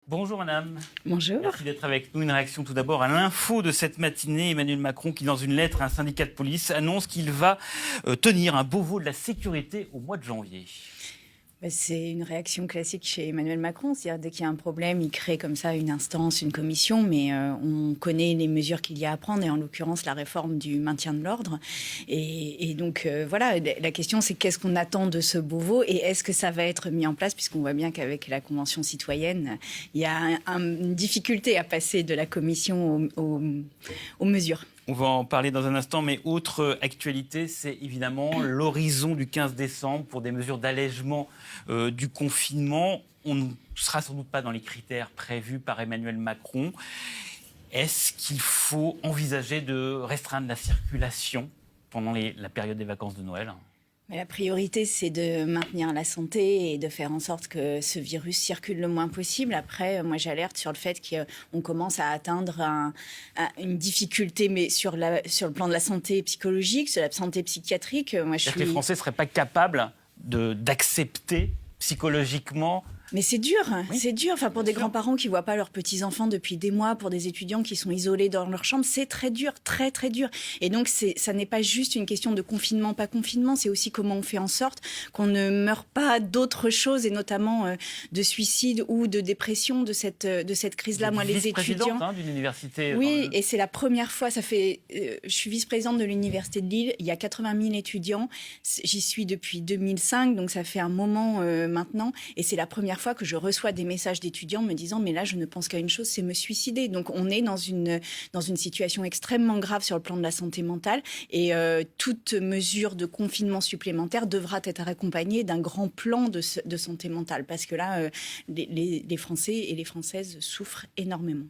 Bonjour madame. Bonjour. Merci d'être avec nous. Une réaction tout d'abord à l'info de cette matinée. Emmanuel Macron qui, dans une lettre à un syndicat de police, annonce qu'il va tenir un Beauvau de la sécurité au mois de janvier. C'est une réaction classique chez Emmanuel Macron. C'est-à-dire, dès qu'il y a un problème, il crée comme ça une instance, une commission, mais on connaît les mesures qu'il y a à prendre, et en l'occurrence la réforme du maintien de l'ordre. Et donc, voilà, la question c'est qu'est-ce qu'on attend de ce Beauvau et est-ce que ça va être mis en place, puisqu'on voit bien qu'avec la Convention citoyenne, il y a une difficulté à passer de la commission aux mesures. On va en parler dans un instant, mais autre actualité, c'est évidemment l'horizon du 15 décembre pour des mesures d'allègement du confinement. On ne sera sans doute pas dans les critères prévus par Emmanuel Macron. Est-ce qu'il faut envisager de restreindre la circulation pendant la période des vacances de Noël ? Mais la priorité, c'est de maintenir la santé et de faire en sorte que ce virus circule le moins possible. Après, moi, j'alerte sur le fait qu'on commence à atteindre une difficulté, mais sur le plan de la santé psychologique, sur la santé psychiatrique. Que les Français ne seraient pas capables d'accepter psychologiquement. Mais c'est dur, oui, c'est dur. Enfin, pour des grands-parents qui ne voient pas leurs petits-enfants depuis des mois, pour des étudiants qui sont isolés dans leur chambre, c'est très dur, très, très dur. Et donc, ça n'est pas juste une question de confinement, pas confinement, c'est aussi comment on fait en sorte qu'on ne meure pas d'autres choses, et notamment de suicide ou de dépression de cette crise-là. Moi, les étudiants... d'une université. Oui, et c'est la première fois, je suis vice-présidente de l'université de Lille, il y a 80 000 étudiants, j'y suis depuis 2005, donc ça fait un moment maintenant, et c'est la première fois que je reçois des messages d'étudiants me disant mais là je ne pense qu'à une chose, c'est me suicider. Donc on est dans une situation extrêmement grave sur le plan de la santé mentale, et toute mesure de confinement supplémentaire devra être accompagnée d'un grand plan de santé mentale, parce que là les Français et les Françaises souffrent énormément.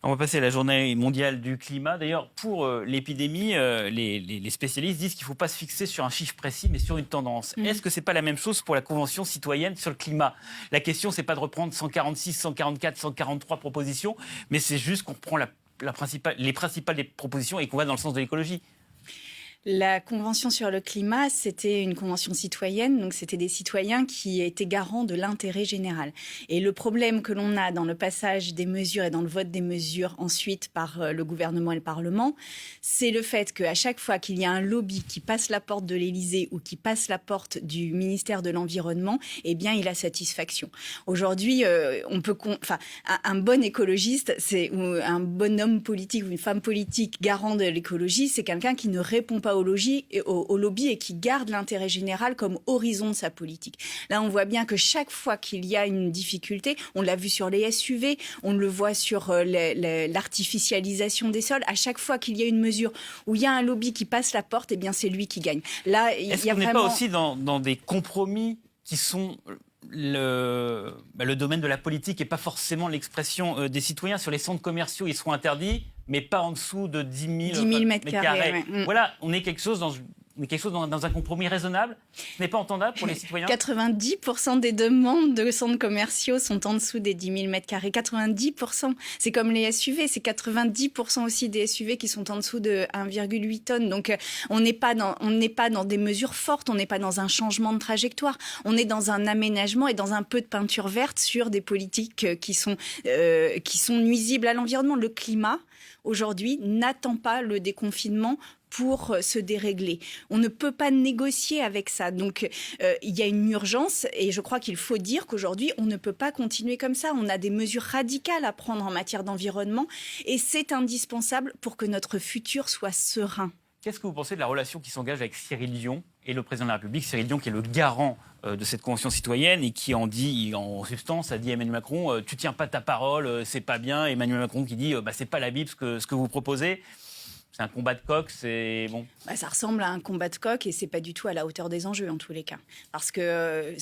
On va passer à la journée mondiale du climat. D'ailleurs, pour l'épidémie, les spécialistes disent qu'il ne faut pas se fixer sur un chiffre précis, mais sur une tendance. Est-ce que ce n'est pas la même chose pour la Convention citoyenne sur le climat ? La question, ce n'est pas de reprendre 146, 144, 143 propositions, mais c'est juste qu'on prend les principales des propositions et qu'on va dans le sens de l'écologie. La Convention sur le climat, c'était une convention citoyenne, donc c'était des citoyens qui étaient garants de l'intérêt général. Et le problème que l'on a dans le passage des mesures et dans le vote des mesures ensuite par le gouvernement et le Parlement, c'est le fait qu'à chaque fois qu'il y a un lobby qui passe la porte de l'Élysée ou qui passe la porte du ministère de l'Environnement, eh bien, il a satisfaction. Aujourd'hui, un bon écologiste, ou un bon homme politique ou une femme politique garant de l'écologie, c'est quelqu'un qui ne répond pas au lobby et qui garde l'intérêt général comme horizon de sa politique. Là, on voit bien que chaque fois qu'il y a une difficulté, on l'a vu sur les SUV, on le voit sur l'artificialisation des sols, à chaque fois qu'il y a une mesure où il y a un lobby qui passe la porte, eh bien c'est lui qui gagne. Là, est-ce qu'on n'est pas aussi dans des compromis qui sont le domaine de la politique et pas forcément l'expression des citoyens? Sur les centres commerciaux, ils seront interdits, mais pas en dessous de 10 000 mètres carrés. Ouais. Voilà, on est quelque chose dans un compromis raisonnable. Ce n'est pas entendable pour les citoyens. 90% des demandes de centres commerciaux sont en dessous des 10 000 mètres carrés. 90%. C'est comme les SUV. C'est 90% aussi des SUV qui sont en dessous de 1,8 tonnes. Donc, on n'est pas dans des mesures fortes. On n'est pas dans un changement de trajectoire. On est dans un aménagement et dans un peu de peinture verte sur des politiques qui sont nuisibles à l'environnement. Le climat, aujourd'hui, n'attend pas le déconfinement pour se dérégler. On ne peut pas négocier avec ça. Donc, il y a une urgence, et je crois qu'il faut dire qu'aujourd'hui, on ne peut pas continuer comme ça. On a des mesures radicales à prendre en matière d'environnement, et c'est indispensable pour que notre futur soit serein. Qu'est-ce que vous pensez de la relation qui s'engage avec Cyril Dion et le président de la République? Cyril Dion, qui est le garant de cette convention citoyenne et qui en substance a dit à Emmanuel Macron tu tiens pas ta parole, c'est pas bien. Emmanuel Macron qui dit c'est pas la Bible ce que vous proposez. C'est un combat de coq, c'est bon. Ça ressemble à un combat de coq, et c'est pas du tout à la hauteur des enjeux en tous les cas. Parce que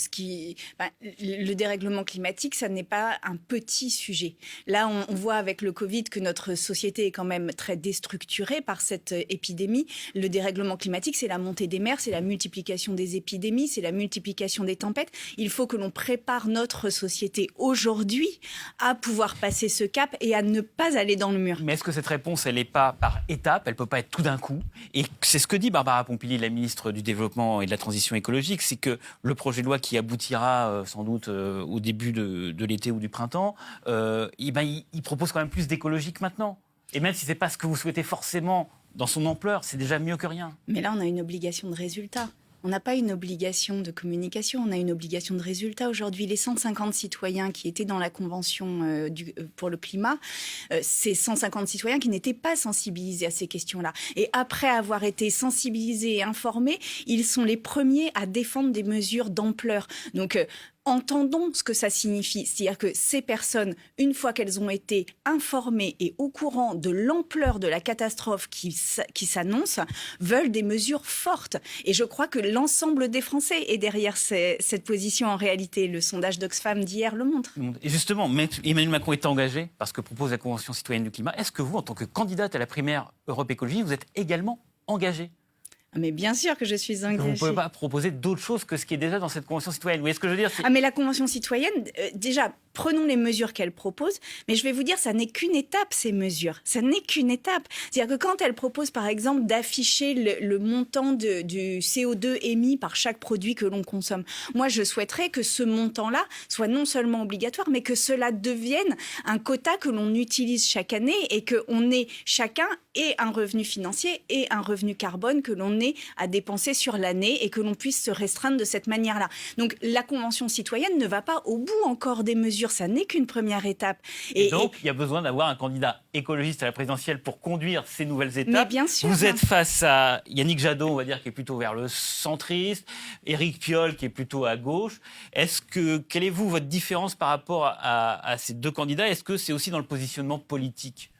le dérèglement climatique, ça n'est pas un petit sujet. Là, on voit avec le Covid que notre société est quand même très déstructurée par cette épidémie. Le dérèglement climatique, c'est la montée des mers, c'est la multiplication des épidémies, c'est la multiplication des tempêtes. Il faut que l'on prépare notre société aujourd'hui à pouvoir passer ce cap et à ne pas aller dans le mur. Mais est-ce que cette réponse, elle n'est pas par étapes? elle ne peut pas être tout d'un coup. Et c'est ce que dit Barbara Pompili, la ministre du Développement et de la Transition écologique, c'est que le projet de loi qui aboutira sans doute au début de l'été ou du printemps, il propose quand même plus d'écologie que maintenant. Et même si ce n'est pas ce que vous souhaitez forcément dans son ampleur, c'est déjà mieux que rien. Mais là, on a une obligation de résultat. On n'a pas une obligation de communication, on a une obligation de résultat. Aujourd'hui, les 150 citoyens qui étaient dans la Convention pour le climat, c'est 150 citoyens qui n'étaient pas sensibilisés à ces questions-là. Et après avoir été sensibilisés et informés, ils sont les premiers à défendre des mesures d'ampleur. Donc, entendons ce que ça signifie. C'est-à-dire que ces personnes, une fois qu'elles ont été informées et au courant de l'ampleur de la catastrophe qui s'annonce, veulent des mesures fortes. Et je crois que l'ensemble des Français est derrière cette position en réalité. Le sondage d'Oxfam d'hier le montre. Et justement, Emmanuel Macron est engagé par ce que propose la Convention citoyenne du climat. Est-ce que vous, en tant que candidate à la primaire Europe Écologie, vous êtes également engagé ? Mais bien sûr que je suis engagée. Vous ne pouvez pas proposer d'autre chose que ce qui est déjà dans cette Convention citoyenne. Vous voyez ce que je veux dire ? Mais la Convention citoyenne, déjà, prenons les mesures qu'elle propose, mais je vais vous dire, ça n'est qu'une étape, ces mesures. Ça n'est qu'une étape. C'est-à-dire que quand elle propose, par exemple, d'afficher le montant du CO2 émis par chaque produit que l'on consomme, moi, je souhaiterais que ce montant-là soit non seulement obligatoire, mais que cela devienne un quota que l'on utilise chaque année et qu'on ait chacun et un revenu financier et un revenu carbone que l'on ait à dépenser sur l'année et que l'on puisse se restreindre de cette manière-là. Donc, la Convention citoyenne ne va pas au bout encore des mesures. Ça n'est qu'une première étape. Et donc, il y a besoin d'avoir un candidat écologiste à la présidentielle pour conduire ces nouvelles étapes. Mais bien sûr. Vous êtes face à Yannick Jadot, on va dire, qui est plutôt vers le centriste, Éric Piolle, qui est plutôt à gauche. Quelle est votre différence par rapport à ces deux candidats ? Est-ce que c'est aussi dans le positionnement politique ?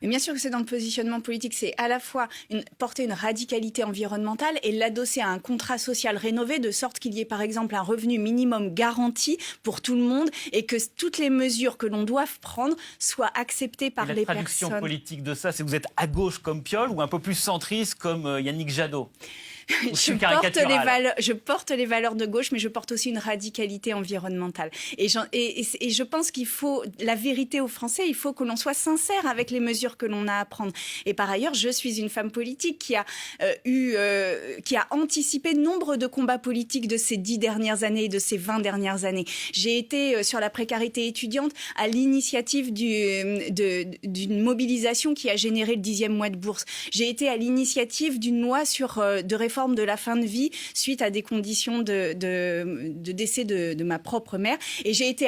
Mais bien sûr que c'est dans le positionnement politique, c'est à la fois porter une radicalité environnementale et l'adosser à un contrat social rénové de sorte qu'il y ait par exemple un revenu minimum garanti pour tout le monde et que toutes les mesures que l'on doit prendre soient acceptées par les personnes. La traduction politique de ça, c'est que vous êtes à gauche comme Piolle ou un peu plus centriste comme Yannick Jadot ? Je porte les valeurs de gauche, mais je porte aussi une radicalité environnementale. Et je pense qu'il faut la vérité aux Français, il faut que l'on soit sincère avec les mesures que l'on a à prendre. Et par ailleurs, je suis une femme politique qui a anticipé nombre de combats politiques de ces 10 dernières années et de ces 20 dernières années. J'ai été sur la précarité étudiante à l'initiative d'une mobilisation qui a généré le 10e mois de bourse. J'ai été à l'initiative d'une loi de réforme de la fin de vie suite à des conditions de décès de ma propre mère. Et j'ai été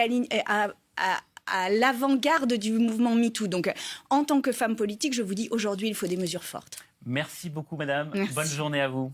à l'avant-garde du mouvement MeToo. Donc, en tant que femme politique, je vous dis, aujourd'hui, il faut des mesures fortes. Merci beaucoup, madame. Merci. Bonne journée à vous.